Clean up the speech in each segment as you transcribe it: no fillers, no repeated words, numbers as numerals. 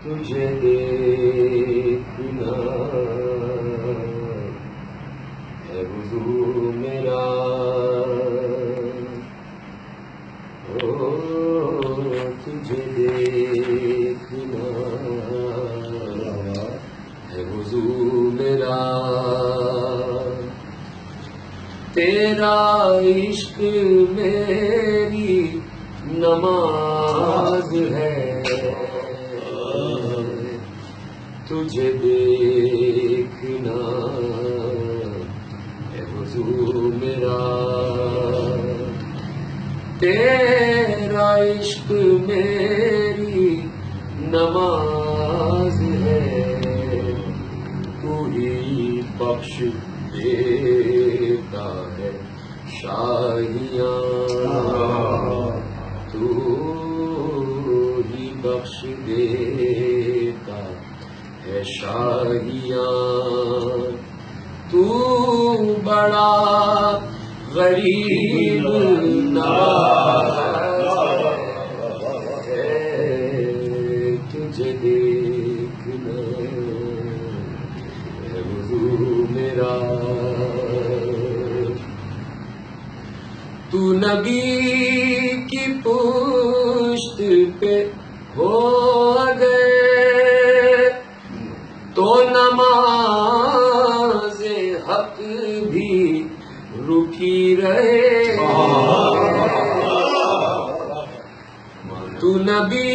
تجھے دیکھنا ہے وضو میرا، تجھے دیکھنا ہے وضو میرا، تیرا عشق میری نماز ہے، تجھے دیکھنا ہے وضو میرا، تیرا عشق میری نماز ہے، تو ہی بخش دیتا ہے شاہیاں، تو ہی بخش دیتا ہے شاہیاں، تو بڑا غریب نواز ہے، تجھے دیکھنا ہے وضو میرا، تو نبی کی پشت پہ ہو گئے تو نماز حق بھی رکی رہے، تو نبی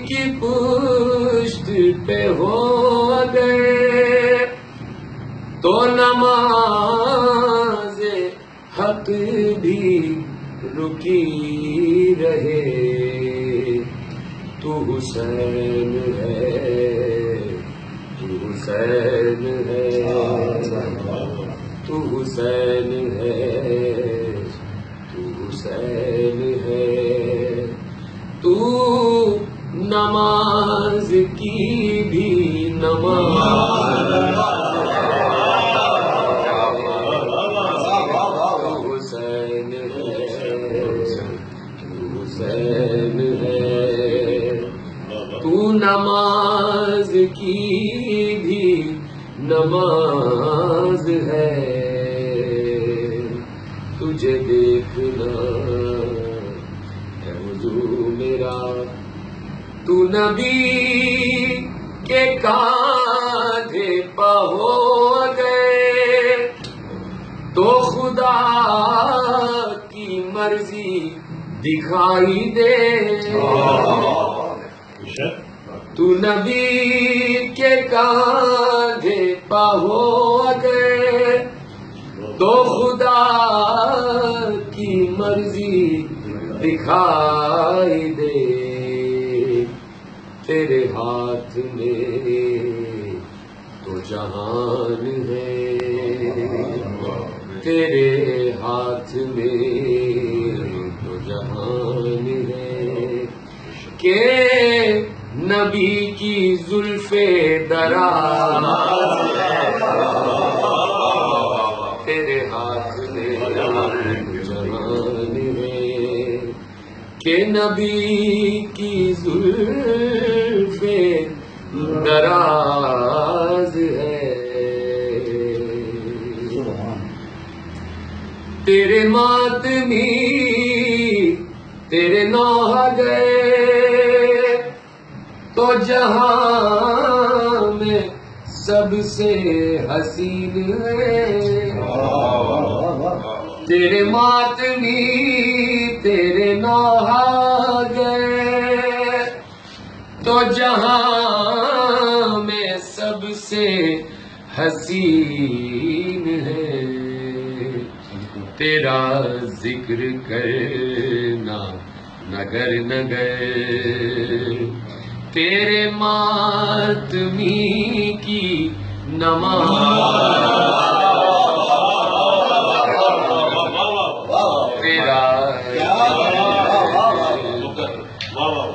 کی پشت پہ ہو گئے تو نماز حق بھی رکی رہے، تو حسین ہے، تو حسین ہے، تو حسین ہے، تو حسین ہے، تو نماز کی بھی نماز، تو حسین ہے، تو حسین ہے، تو نماز کی بھی نماز ہے، تجھے دیکھنا ہے وضو میرا، تو نبی کے کاندھے پہ ہو گئے تو خدا کی مرضی دکھائی دے، تو نبی کے کاندھے پہ ہو گئے تو خدا کی مرضی دکھائی دے، تیرے ہاتھ میں تو جہان ہے، تیرے ہاتھ میں تو جہان ہے، کہ نبی کی زلف دراز تیرے ہاتھ میں جہان ہے، کہ نبی کی زلف دراز ہے، تیرے ماتمی تیرے نوحہ گئے تو جہاں میں سب سے حسین ہے، تیرے ماتمی تیرے نوحہ گئے تو جہاں میں سب سے حسین ہے، تیرا ذکر کرنا نگر نگر، تیرے ماتمی کی نماز،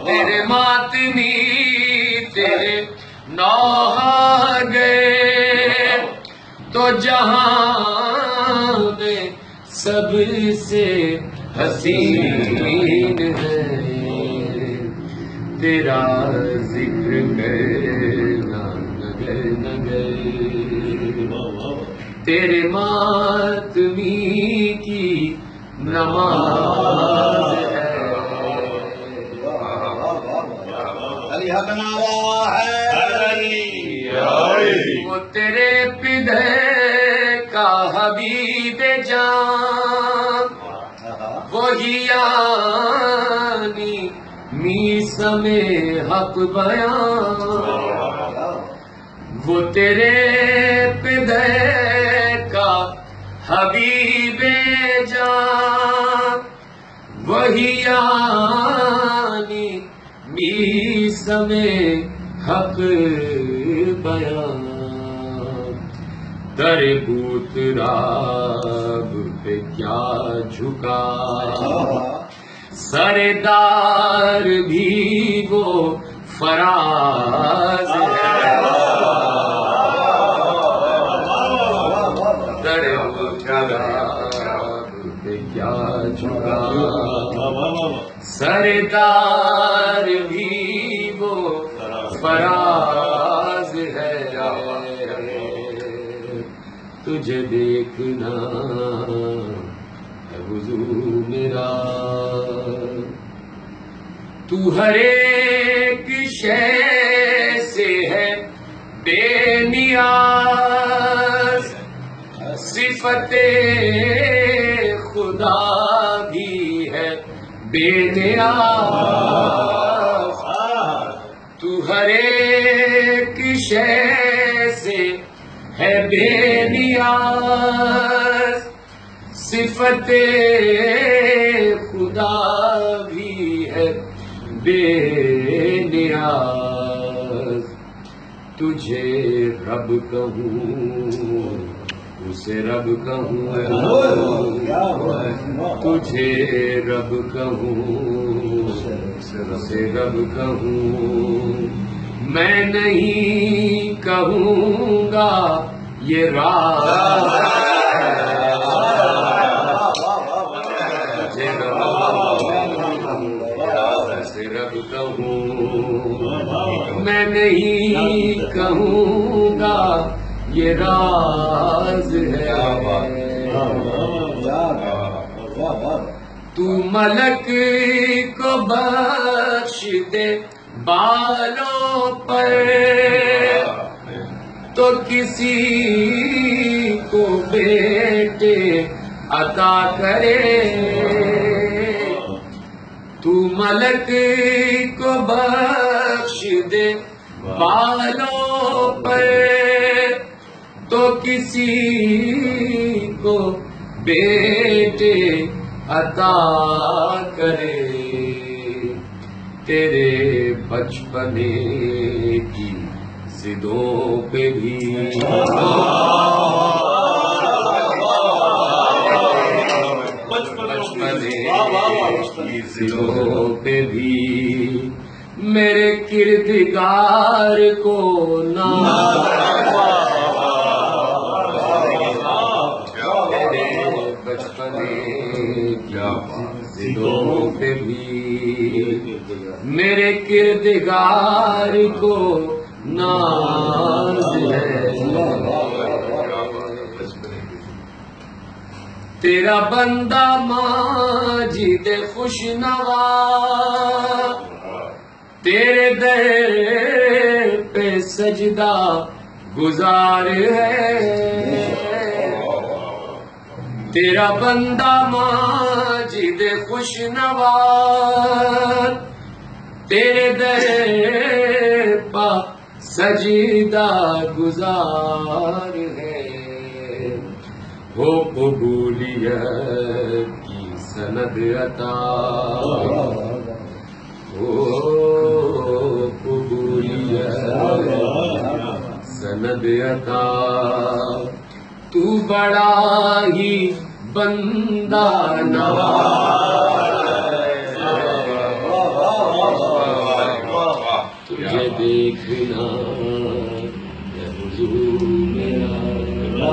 تیرے ماتمی تیرے نوحہ گئے تو جہاں میں سب سے حسین ہے تیرا ذکر کرنا نگر نگر تیرے ماتمی کی نماز ہے وہ تیرے پدر کا حبیب جان وہی یعنی میسم حق بیان وہ تیرے پدر کا حبیب جان وہی یعنی میسم حق بیان در بوت راب پہ کیا جھکا سردار بھی وہ فراز ہے در بوت راب پہ کیا جھکا سردار بھی وہ فراز ہے تجھے دیکھنا ہے حضور میرا تو ہر ایک شے سے ہے بے نیاز صفت خدا بھی ہے بے نیاز تو ہر ایک شے سے ہے بے نیاز صفت خدا بھی ہے بے نیاز تجھے رب کہوں اسے رب کہوں تجھے رب کہوں اسے رب کہوں میں نہیں کہوں گا یہ راز تجھے رب کہوں میں نہیں کہوں گا یہ راز ہے تو ملک کو بخش دے بالوں پر تو کسی کو بیٹے عطا کرے تو ملک کو بخش دے بالوں پر تو کسی کو بیٹے عطا کرے تیرے بچپنے کی ضدوں پہ بھی بچپنے کی ضدوں پہ بھی میرے کردگار کو نہ بچپنے ضدوں پہ بھی میرے کردگار کو ناز ہے تیرا بندہ ماجد خوش نوا تیرے در پہ سجدہ گزار ہے تیرا بندہ ماجد خوش نوا تیرے در پہ سجدہ گزار ہے ہو قبولیت کی سند عطا ہو قبولیت سند عطا تو بڑا ہی بندہ نواز تجھے دیکھنا ہے حضور میرا